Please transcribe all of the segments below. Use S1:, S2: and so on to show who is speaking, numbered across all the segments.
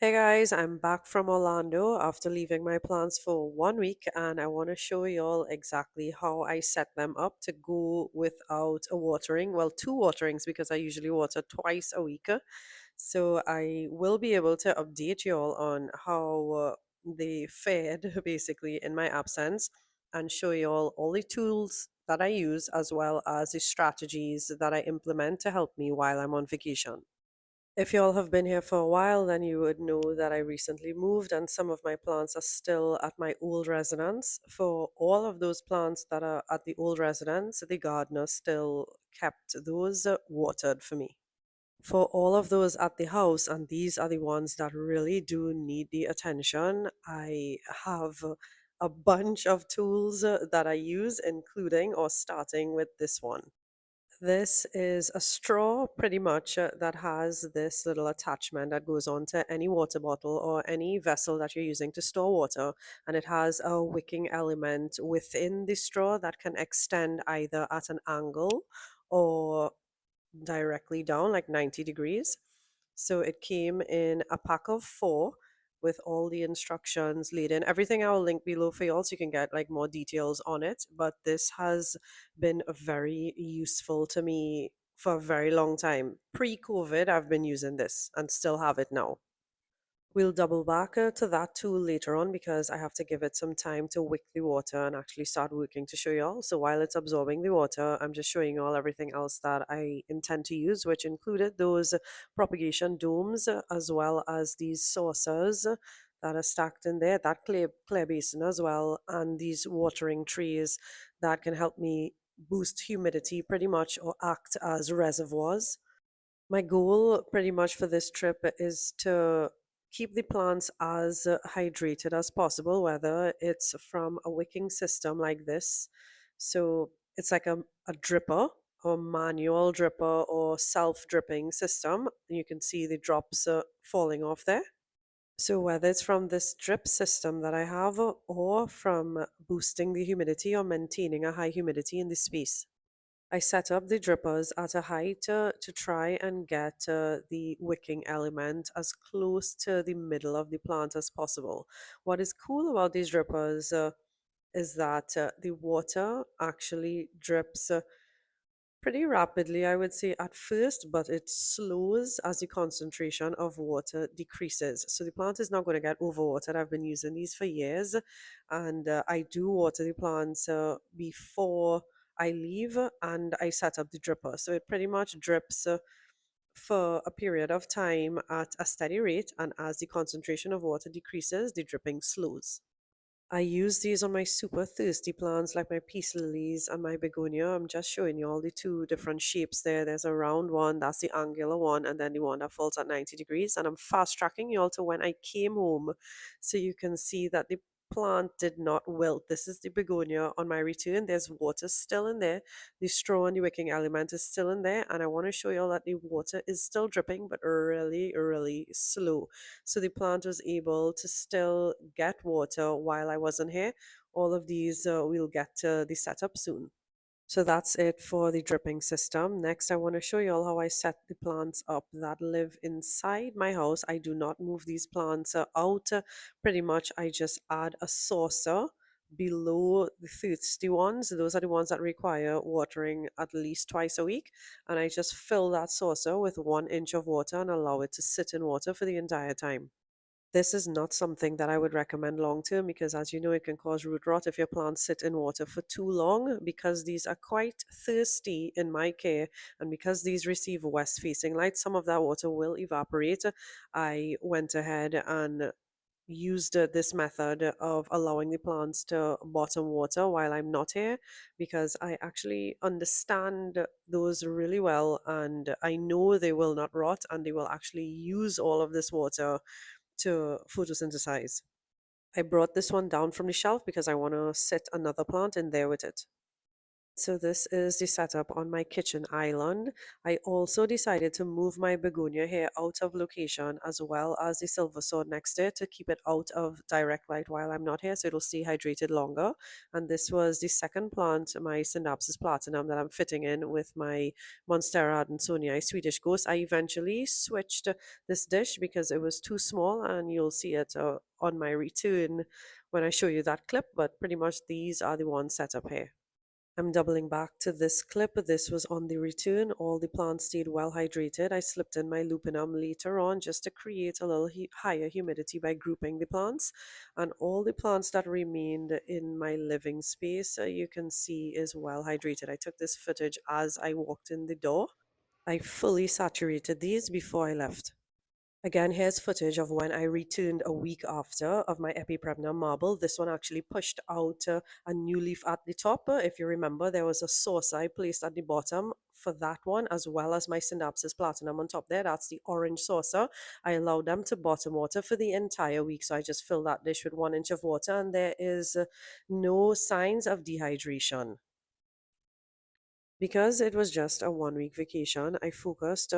S1: Hey guys, I'm back from Orlando after leaving my plants for 1 week, and I want to show y'all exactly how I set them up to go without a watering. Well, two waterings because I usually water twice a week. So I will be able to update y'all on how they fared basically in my absence and show y'all all the tools that I use as well as the strategies that I implement to help me while I'm on vacation. If y'all have been here for a while, then you would know that I recently moved and some of my plants are still at my old residence. For all of those plants that are at the old residence, the gardener still kept those watered for me. For all of those at the house, and these are the ones that really do need the attention, I have a bunch of tools that I use, including or starting with this one. This is a straw pretty much that has this little attachment that goes onto any water bottle or any vessel that you're using to store water. And it has a wicking element within the straw that can extend either at an angle or directly down, like 90 degrees. So it came in a pack of four with all the instructions laid in. Everything I'll link below for y'all so you can get like more details on it. But this has been very useful to me for a very long time. Pre-COVID, I've been using this and still have it now. We'll double back to that tool later on because I have to give it some time to wick the water and actually start working to show y'all. So while it's absorbing the water, I'm just showing y'all everything else that I intend to use, which included those propagation domes as well as these saucers that are stacked in there, that clear basin as well, and these watering trees that can help me boost humidity pretty much or act as reservoirs. My goal pretty much for this trip is to keep the plants as hydrated as possible, whether it's from a wicking system like this. So it's like a dripper or manual dripper or self dripping system. You can see the drops falling off there. So whether it's from this drip system that I have or from boosting the humidity or maintaining a high humidity in the space. I set up the drippers at a height to try and get the wicking element as close to the middle of the plant as possible. What is cool about these drippers is that the water actually drips pretty rapidly, I would say, at first, but it slows as the concentration of water decreases. So the plant is not going to get overwatered. I've been using these for years, and I do water the plants before I leave and I set up the dripper. So it pretty much drips for a period of time at a steady rate, and as the concentration of water decreases, the dripping slows. I use these on my super thirsty plants like my peace lilies and my begonia. I'm just showing you all the two different shapes there. There's a round one, that's the angular one, and then the one that falls at 90 degrees. And I'm fast tracking you all to when I came home so you can see that the plant did not wilt. This is the begonia on my return. There's water still in there. The straw and the wicking element is still in there. And I want to show you all that the water is still dripping, but really, really slow. So the plant was able to still get water while I wasn't here. All of these we'll get to the setup soon. So that's it for the dripping system. Next, I want to show you all how I set the plants up that live inside my house. I do not move these plants out. Pretty much, I just add a saucer below the thirsty ones. Those are the ones that require watering at least twice a week. And I just fill that saucer with 1 inch of water and allow it to sit in water for the entire time. This is not something that I would recommend long term because, as you know, it can cause root rot if your plants sit in water for too long because these are quite thirsty in my care. And because these receive west facing light, some of that water will evaporate. I went ahead and used this method of allowing the plants to bottom water while I'm not here because I actually understand those really well and I know they will not rot and they will actually use all of this water to photosynthesize. I brought this one down from the shelf because I want to set another plant in there with it. So this is the setup on my kitchen island. I also decided to move my begonia here out of location as well as the silver sword next to it to keep it out of direct light while I'm not here so it'll stay hydrated longer. And this was the second plant, my Synapsis platinum, that I'm fitting in with my Monstera adansonii Swedish Ghost. I eventually switched this dish because it was too small, and you'll see it on my return when I show you that clip, but pretty much these are the ones set up here. I'm doubling back to this clip. This was on the return. All the plants stayed well hydrated. I slipped in my lupinum later on just to create a little higher humidity by grouping the plants. And all the plants that remained in my living space, you can see is well hydrated. I took this footage as I walked in the door. I fully saturated these before I left. Again, here's footage of when I returned a week after of my Epipremna marble. This one actually pushed out a new leaf at the top. If you remember, there was a saucer I placed at the bottom for that one, as well as my Synapsis platinum on top there. That's the orange saucer. I allowed them to bottom water for the entire week. So I just filled that dish with 1 inch of water, and there is no signs of dehydration. Because it was just a 1 week vacation, I focused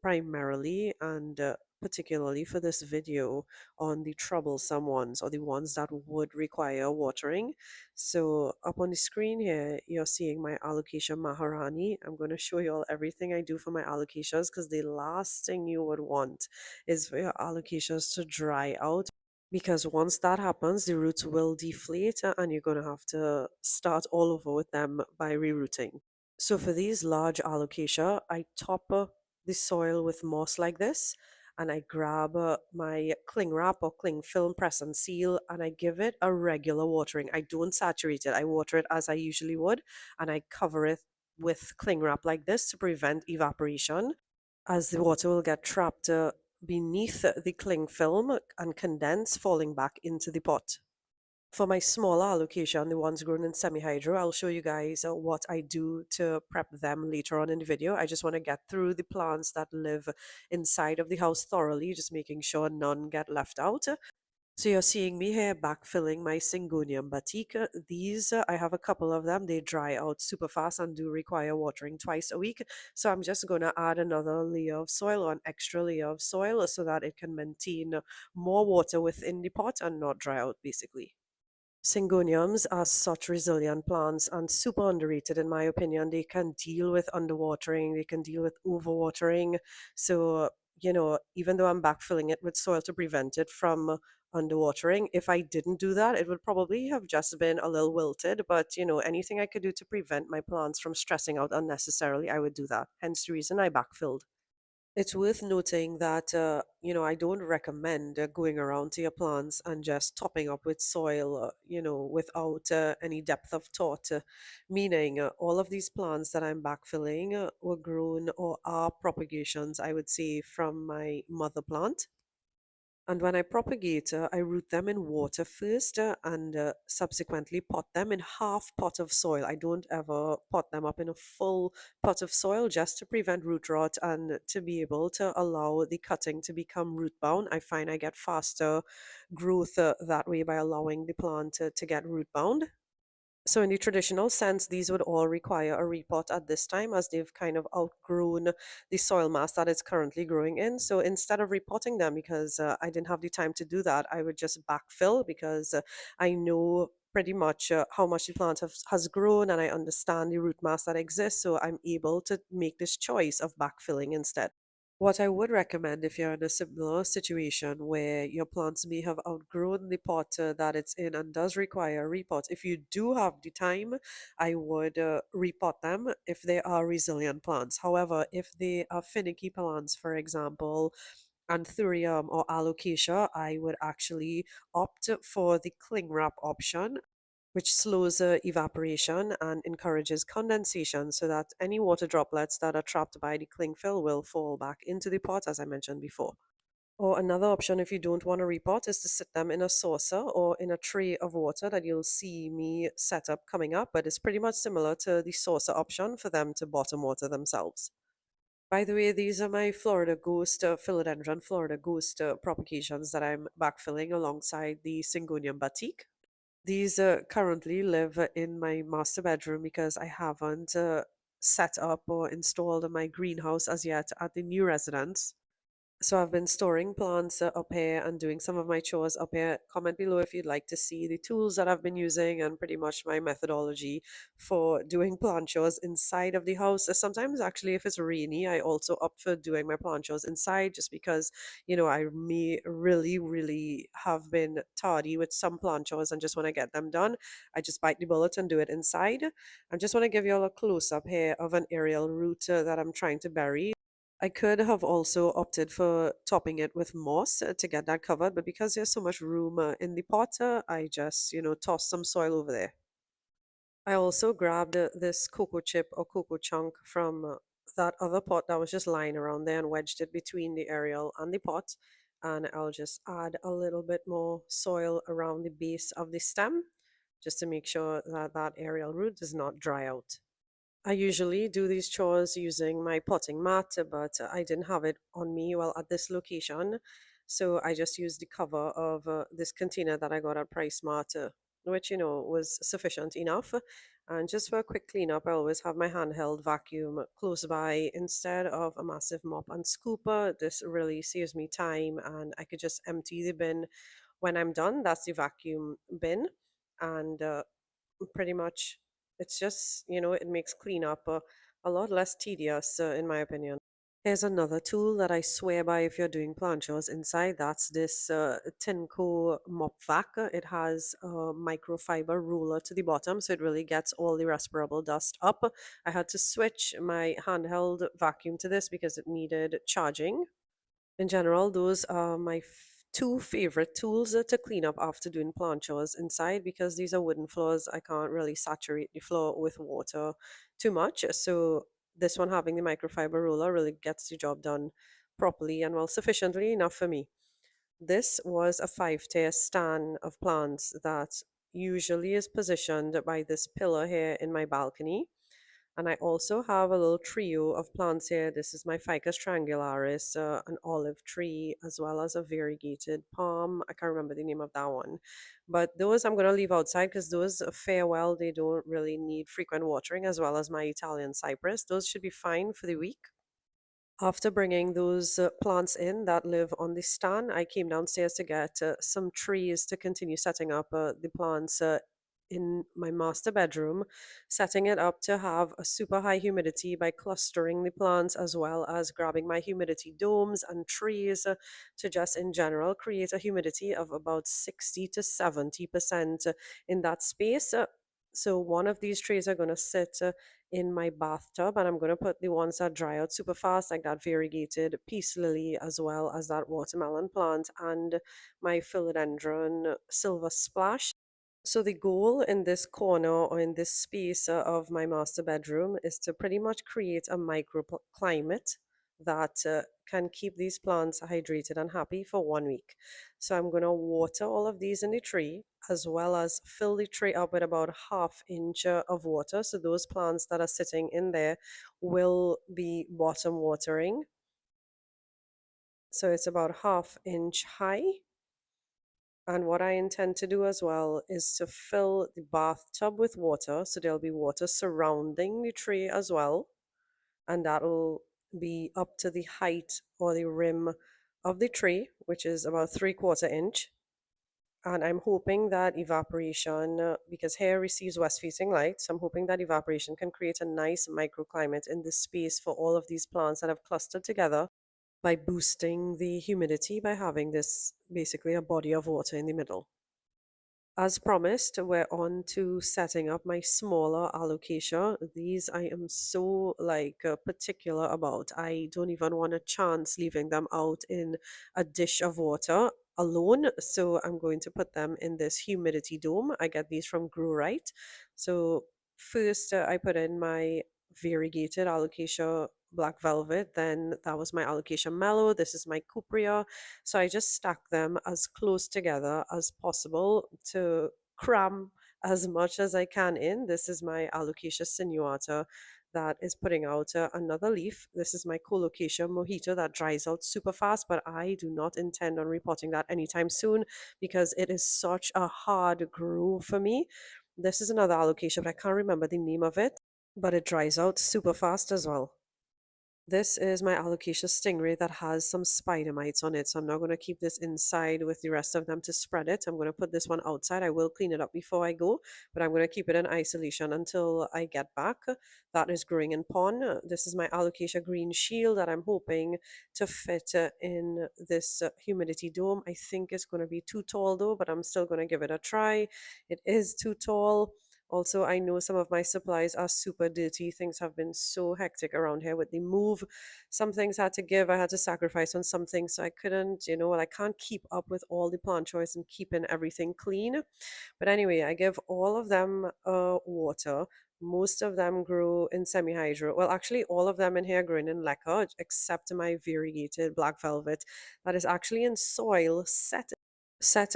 S1: primarily and particularly for this video on the troublesome ones or the ones that would require watering. So up on the screen here, you're seeing my alocasia maharani. I'm going to show you all everything I do for my alocasias because the last thing you would want is for your alocasias to dry out, because once that happens, the roots will deflate and you're going to have to start all over with them by rerouting. So for these large alocasia, I top the soil with moss like this, and I grab my cling wrap or cling film, press and seal, and I give it a regular watering. I don't saturate it. I water it as I usually would, and I cover it with cling wrap like this to prevent evaporation, as the water will get trapped beneath the cling film and condense, falling back into the pot. For my smaller allocation, the ones grown in semi-hydro, I'll show you guys what I do to prep them later on in the video. I just want to get through the plants that live inside of the house thoroughly, just making sure none get left out. So you're seeing me here backfilling my Syngonium batik. These, I have a couple of them. They dry out super fast and do require watering twice a week. So I'm just going to add another layer of soil or an extra layer of soil so that it can maintain more water within the pot and not dry out basically. Syngoniums are such resilient plants and super underrated in my opinion. They can deal with underwatering, they can deal with overwatering. So, even though I'm backfilling it with soil to prevent it from underwatering, if I didn't do that, it would probably have just been a little wilted. But, anything I could do to prevent my plants from stressing out unnecessarily, I would do that. Hence the reason I backfilled. It's worth noting that, I don't recommend going around to your plants and just topping up with soil, without any depth of thought. Meaning, all of these plants that I'm backfilling were grown or are propagations, I would say, from my mother plant. And when I propagate, I root them in water first and subsequently pot them in half pot of soil. I don't ever pot them up in a full pot of soil just to prevent root rot and to be able to allow the cutting to become root bound. I find I get faster growth that way by allowing the plant to get root bound. So, in the traditional sense, these would all require a repot at this time as they've kind of outgrown the soil mass that it's currently growing in. So, instead of repotting them, because I didn't have the time to do that, I would just backfill because I know pretty much how much the plant has grown and I understand the root mass that exists. So, I'm able to make this choice of backfilling instead. What I would recommend if you're in a similar situation where your plants may have outgrown the pot that it's in and does require a repot, if you do have the time, I would repot them if they are resilient plants. However, if they are finicky plants, for example, anthurium or alocasia, I would actually opt for the cling wrap option, which slows evaporation and encourages condensation so that any water droplets that are trapped by the cling fill will fall back into the pot, as I mentioned before. Or another option, if you don't want to repot, is to sit them in a saucer or in a tray of water that you'll see me set up coming up, but it's pretty much similar to the saucer option for them to bottom water themselves. By the way, these are my Florida Ghost, Philodendron Florida Ghost propagations that I'm backfilling alongside the Syngonium batik. These currently live in my master bedroom because I haven't set up or installed my greenhouse as yet at the new residence. So I've been storing plants up here and doing some of my chores up here. Comment below if you'd like to see the tools that I've been using and pretty much my methodology for doing plant chores inside of the house. Sometimes actually if it's rainy, I also opt for doing my plant chores inside just because, I may really have been tardy with some plant chores and just want to get them done. I just bite the bullet and do it inside. I just want to give you all a close up here of an aerial root that I'm trying to bury. I could have also opted for topping it with moss to get that covered, but because there's so much room in the pot, I just, tossed some soil over there. I also grabbed this cocoa chip or cocoa chunk from that other pot that was just lying around there and wedged it between the aerial and the pot. And I'll just add a little bit more soil around the base of the stem just to make sure that that aerial root does not dry out. I usually do these chores using my potting mat, but I didn't have it on me while at this location. So I just used the cover of this container that I got at PriceSmart, which, was sufficient enough. And just for a quick cleanup, I always have my handheld vacuum close by instead of a massive mop and scooper. This really saves me time, and I could just empty the bin when I'm done. That's the vacuum bin. And pretty much it's just it makes cleanup a lot less tedious in my opinion. Here's another tool that I swear by if you're doing plant chores inside. That's this Tinco mop vac. It has a microfiber roller to the bottom, so it really gets all the respirable dust up. I had to switch my handheld vacuum to this because it needed charging. In general, those are my two favorite tools to clean up after doing plant chores inside because these are wooden floors. I can't really saturate the floor with water too much. So, this one having the microfiber roller really gets the job done properly and well sufficiently enough for me. This was a 5 tier stand of plants that usually is positioned by this pillar here in my balcony, and I also have a little trio of plants here. This is my Ficus triangularis, an olive tree, as well as a variegated palm. I can't remember the name of that one. But those I'm going to leave outside because those fare well. They don't really need frequent watering, as well as my Italian cypress. Those should be fine for the week. After bringing those plants in that live on the stand, I came downstairs to get some trees to continue setting up the plants in my master bedroom, setting it up to have a super high humidity by clustering the plants as well as grabbing my humidity domes and trees to just in general create a humidity of about 60 to 70% in that space. So one of these trees are going to sit in my bathtub, and I'm going to put the ones that dry out super fast, like that variegated peace lily, as well as that watermelon plant and my philodendron silver splash. So the goal in this corner or in this space of my master bedroom is to pretty much create a microclimate that can keep these plants hydrated and happy for 1 week. So I'm going to water all of these in the tree as well as fill the tray up with about ½ inch of water. So those plants that are sitting in there will be bottom watering. So it's about ½ inch high. And what I intend to do as well is to fill the bathtub with water. So there'll be water surrounding the tree as well. And that'll be up to the height or the rim of the tree, which is about 3/4 inch. And I'm hoping that evaporation, because hair receives west facing light, so I'm hoping that evaporation can create a nice microclimate in this space for all of these plants that have clustered together by boosting the humidity by having this basically a body of water in the middle. As promised, we're on to setting up my smaller alocasia. These I am so particular about. I don't even want a chance leaving them out in a dish of water alone. So I'm going to put them in this humidity dome. I get these from Growrite. So first I put in my variegated alocasia black velvet. Then that was my alocasia mellow. This is my cupria. So I just stack them as close together as possible to cram as much as I can in. This is my alocasia sinuata. that is putting out another leaf. This is my colocasia mojito that dries out super fast, but I do not intend on repotting that anytime soon because it is such a hard grow for me. This is another alocasia, but I can't remember the name of it, but it dries out super fast as well. This is my alocasia stingray that has some spider mites on it. So I'm not going to keep this inside with the rest of them to spread it. I'm going to put this one outside. I will clean it up before I go, but I'm going to keep it in isolation until I get back. That is growing in pond. This is my alocasia green shield that I'm hoping to fit in this humidity dome. I think it's going to be too tall though, but I'm still going to give it a try. It is too tall. Also, I know some of my supplies are super dirty. Things have been so hectic around here with the move. Some things had to give. I had to sacrifice on some things. So I couldn't, I can't keep up with all the plant choice and keeping everything clean. But anyway, I give all of them water. Most of them grow in semi-hydro. Well, actually, all of them in here growing in leca, except my variegated black velvet that is actually in soil set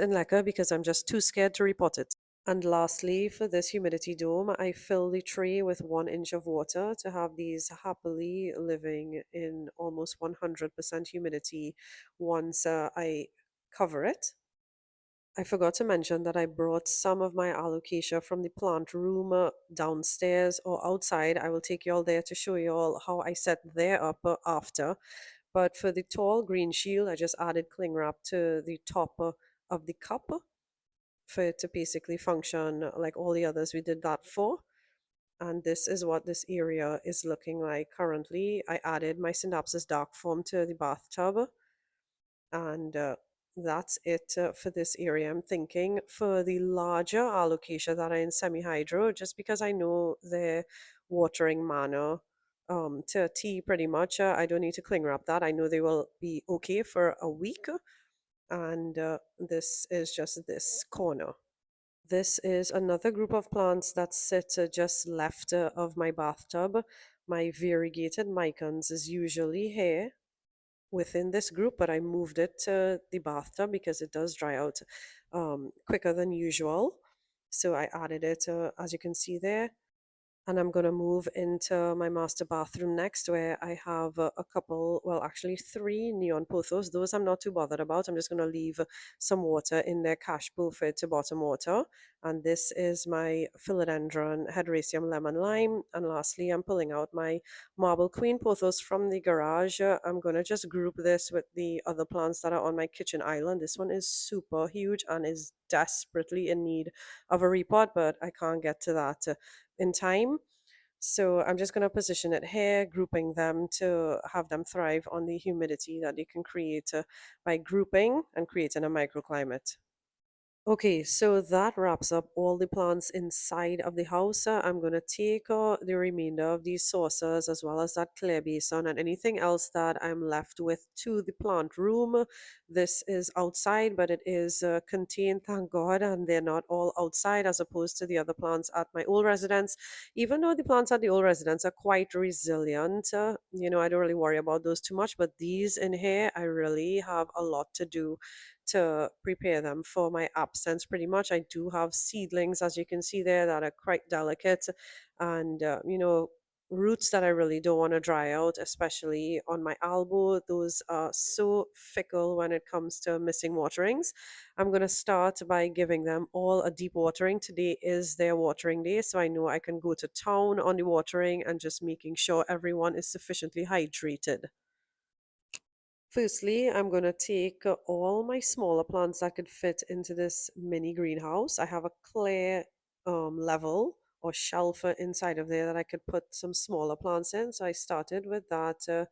S1: in leca because I'm just too scared to repot it. And lastly, for this humidity dome, I fill the tray with 1 inch of water to have these happily living in almost 100% humidity once I cover it. I forgot to mention that I brought some of my alocasia from the plant room downstairs or outside. I will take you all there to show you all how I set there up after. But for the tall green shield, I just added cling wrap to the top of the cup for it to basically function like all the others we did that for. And this is what this area is looking like currently. I added my synapses dark foam to the bathtub, and that's it for this area. I'm thinking for the larger alocasia that are in semi-hydro, just because I know their watering manner to a T pretty much. I don't need to cling wrap that. I know they will be okay for a week, and this is just this corner. This is another group of plants that sit just left of my bathtub. My variegated micans is usually here within this group, but I moved it to the bathtub because it does dry out quicker than usual. So I added it, as you can see there. And I'm going to move into my master bathroom next, where I have a couple, well, actually three neon pothos. Those I'm not too bothered about. I'm just going to leave some water in their cache pool for it to bottom water. And this is my philodendron hedracium lemon lime. And lastly, I'm pulling out my marble queen pothos from the garage. I'm going to just group this with the other plants that are on my kitchen island. This one is super huge and is desperately in need of a repot, but I can't get to that in time. So I'm just going to position it here, grouping them to have them thrive on the humidity that they can create by grouping and creating a microclimate. Okay, so that wraps up all the plants inside of the house. I'm going to take the remainder of these saucers as well as that clear basin and anything else that I'm left with to the plant room. This is outside, but it is contained, thank God, and they're not all outside as opposed to the other plants at my old residence. Even though the plants at the old residence are quite resilient, I don't really worry about those too much, but these in here, I really have a lot to do to prepare them for my absence pretty much. I do have seedlings, as you can see there, that are quite delicate and, roots that I really don't want to dry out, especially on my elbow. Those are so fickle when it comes to missing waterings. I'm going to start by giving them all a deep watering. Today is their watering day, so I know I can go to town on the watering and just making sure everyone is sufficiently hydrated. Firstly, I'm going to take all my smaller plants that could fit into this mini greenhouse. I have a clear level or shelf inside of there that I could put some smaller plants in. So I started with that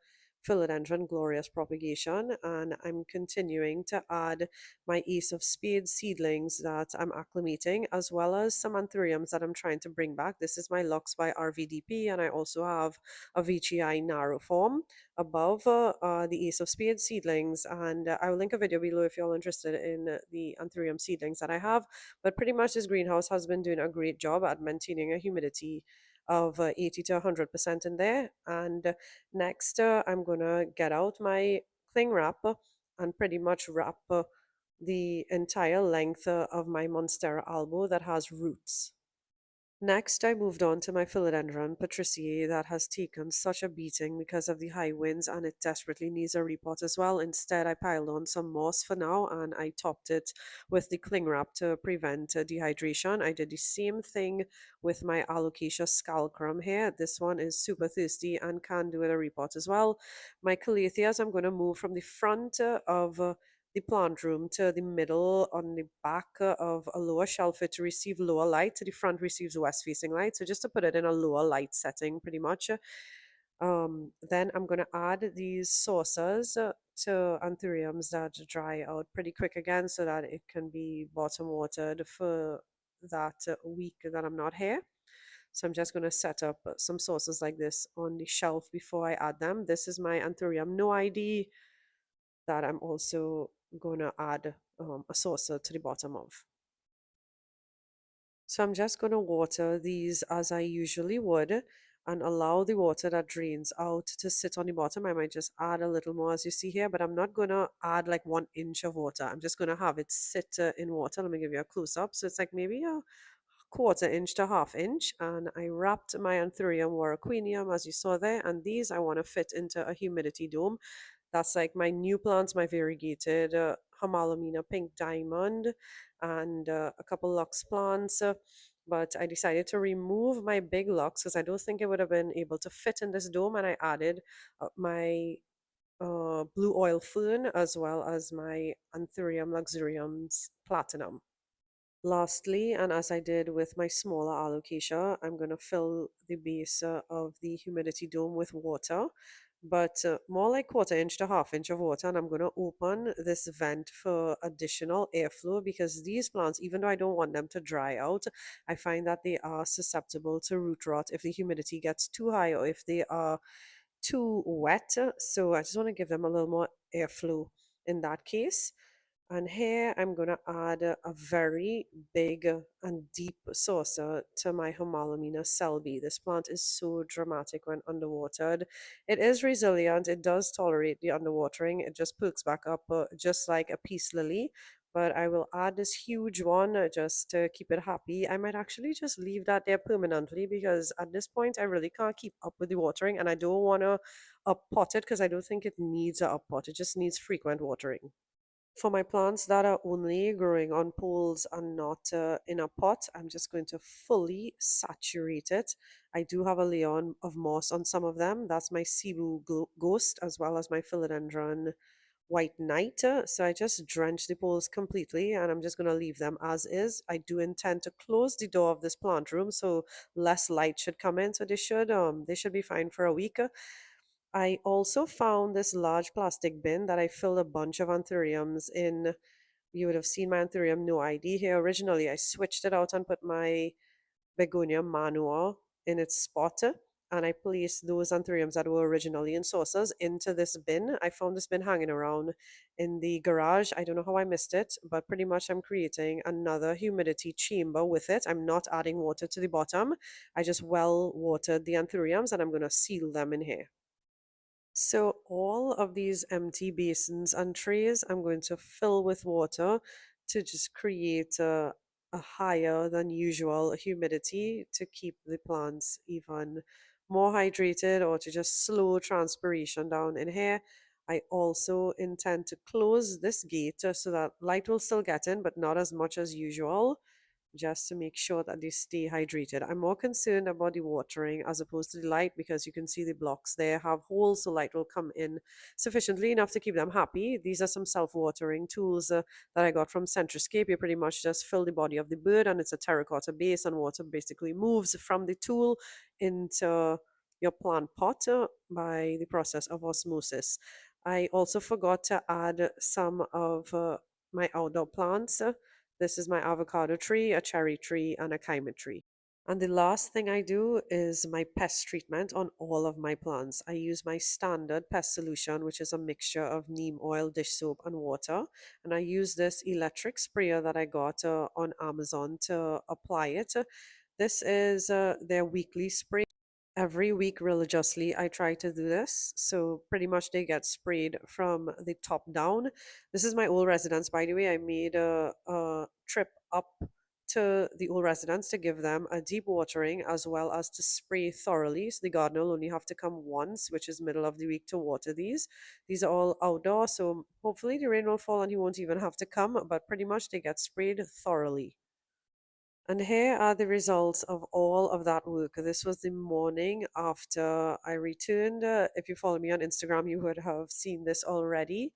S1: philodendron glorious propagation, and I'm continuing to add my ace of spades seedlings that I'm acclimating, as well as some anthuriums that I'm trying to bring back. This is my Lux by RVDP, and I also have a VGI narrow form above the Ace of Spades seedlings. And I will link a video below if you're interested in the Anthurium seedlings that I have. But pretty much this greenhouse has been doing a great job at maintaining a humidity of 80 to 100% in there. And next, I'm going to get out my cling wrap and pretty much wrap the entire length of my Monstera albo that has roots. Next, I moved on to my philodendron patriciae that has taken such a beating because of the high winds and it desperately needs a repot as well. Instead, I piled on some moss for now and I topped it with the cling wrap to prevent dehydration. I did the same thing with my alocasia scalcrum here. This one is super thirsty and can do with a repot as well. My calatheas, I'm going to move from the front of the plant room to the middle on the back of a lower shelf it to receive lower light. The front receives west facing light. So just to put it in a lower light setting pretty much. Then I'm going to add these saucers to anthuriums that dry out pretty quick again so that it can be bottom watered for that week that I'm not here. So I'm just going to set up some saucers like this on the shelf before I add them. This is my anthurium no ID that I'm also going to add a saucer to the bottom of. So I'm just going to water these as I usually would and allow the water that drains out to sit on the bottom. I might just add a little more as you see here, but I'm not going to add like 1 inch of water. I'm just going to have it sit in water. Let me give you a close up. So it's like maybe a quarter inch to half inch. And I wrapped my anthurium warraquenium as you saw there. And these I want to fit into a humidity dome. That's like my new plants, my variegated Hamalomina pink diamond, and a couple lux plants. But I decided to remove my big lux because I don't think it would have been able to fit in this dome. And I added my blue oil fern as well as my Anthurium luxurians platinum. Lastly, and as I did with my smaller alocasia, I'm going to fill the base of the humidity dome with water, but more like quarter inch to half inch of water. And I'm going to open this vent for additional airflow because these plants, even though I don't want them to dry out, I find that they are susceptible to root rot if the humidity gets too high or if they are too wet. So I just want to give them a little more airflow in that case. And here I'm going to add a very big and deep saucer to my Homalomina selby. This plant is so dramatic when underwatered. It is resilient. It does tolerate the underwatering. It just perks back up just like a peace lily. But I will add this huge one just to keep it happy. I might actually just leave that there permanently because at this point I really can't keep up with the watering and I don't want to up pot it because I don't think it needs a up pot. It just needs frequent watering. For my plants that are only growing on poles and not in a pot, I'm just going to fully saturate it. I do have a layer of moss on some of them. That's my Cebu Ghost as well as my Philodendron White Knight. So I just drench the poles completely and I'm just going to leave them as is. I do intend to close the door of this plant room so less light should come in. So they should be fine for a week. I also found this large plastic bin that I filled a bunch of anthuriums in. You would have seen my anthurium no ID here. Originally, I switched it out and put my begonia manua in its spot. And I placed those anthuriums that were originally in saucers into this bin. I found this bin hanging around in the garage. I don't know how I missed it, but pretty much I'm creating another humidity chamber with it. I'm not adding water to the bottom. I just well watered the anthuriums and I'm going to seal them in here. So all of these empty basins and trays, I'm going to fill with water to just create a higher than usual humidity to keep the plants even more hydrated or to just slow transpiration down in here. I also intend to close this gate so that light will still get in, but not as much as usual just to make sure that they stay hydrated. I'm more concerned about the watering as opposed to the light because you can see the blocks there have holes so light will come in sufficiently enough to keep them happy. These are some self-watering tools that I got from centrascape. You pretty much just fill the body of the bird and it's a terracotta base and water basically moves from the tool into your plant pot by the process of osmosis. I also forgot to add some of my outdoor plants. This is my avocado tree, a cherry tree, and a kaima tree. And the last thing I do is my pest treatment on all of my plants. I use my standard pest solution, which is a mixture of neem oil, dish soap, and water. And I use this electric sprayer that I got on Amazon to apply it. This is their weekly spray. Every week religiously, I try to do this. So pretty much they get sprayed from the top down. This is my old residence, by the way. I made a trip up to the old residents to give them a deep watering as well as to spray thoroughly. So the gardener will only have to come once, which is middle of the week, to water these. These are all outdoor, so hopefully the rain will fall and he won't even have to come, but pretty much they get sprayed thoroughly. And here are the results of all of that work. This was the morning after I returned. If you follow me on Instagram, you would have seen this already.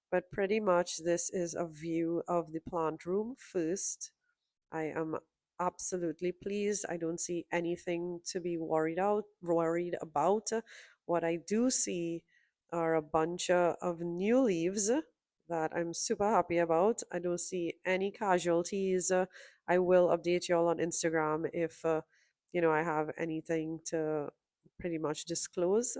S1: But pretty much, this is a view of the plant room first. I am absolutely pleased. I don't see anything to be worried about. What I do see are a bunch of new leaves that I'm super happy about. I don't see any casualties. I will update you all on Instagram if I have anything to pretty much disclose.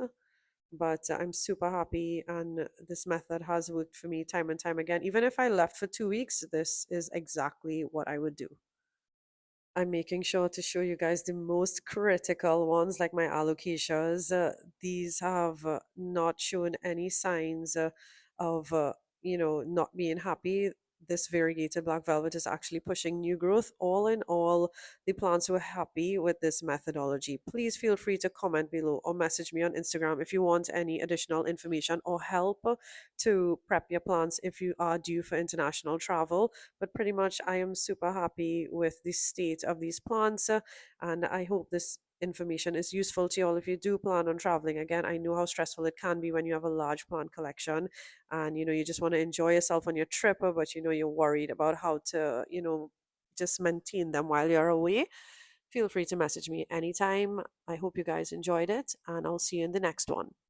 S1: But I'm super happy, and this method has worked for me time and time again. Even if I left for 2 weeks, this is exactly what I would do. I'm making sure to show you guys the most critical ones, like my alocasias. These have not shown any signs of, not being happy. This variegated black velvet is actually pushing new growth. All in all, the plants were happy with this methodology. Please feel free to comment below or message me on Instagram if you want any additional information or help to prep your plants if you are due for international travel. But pretty much, I am super happy with the state of these plants, and I hope this information is useful to you all if you do plan on traveling. Again, I know how stressful it can be when you have a large plant collection and you just want to enjoy yourself on your trip, but you're worried about how to just maintain them while you're away. Feel free to message me anytime. I hope you guys enjoyed it, and I'll see you in the next one.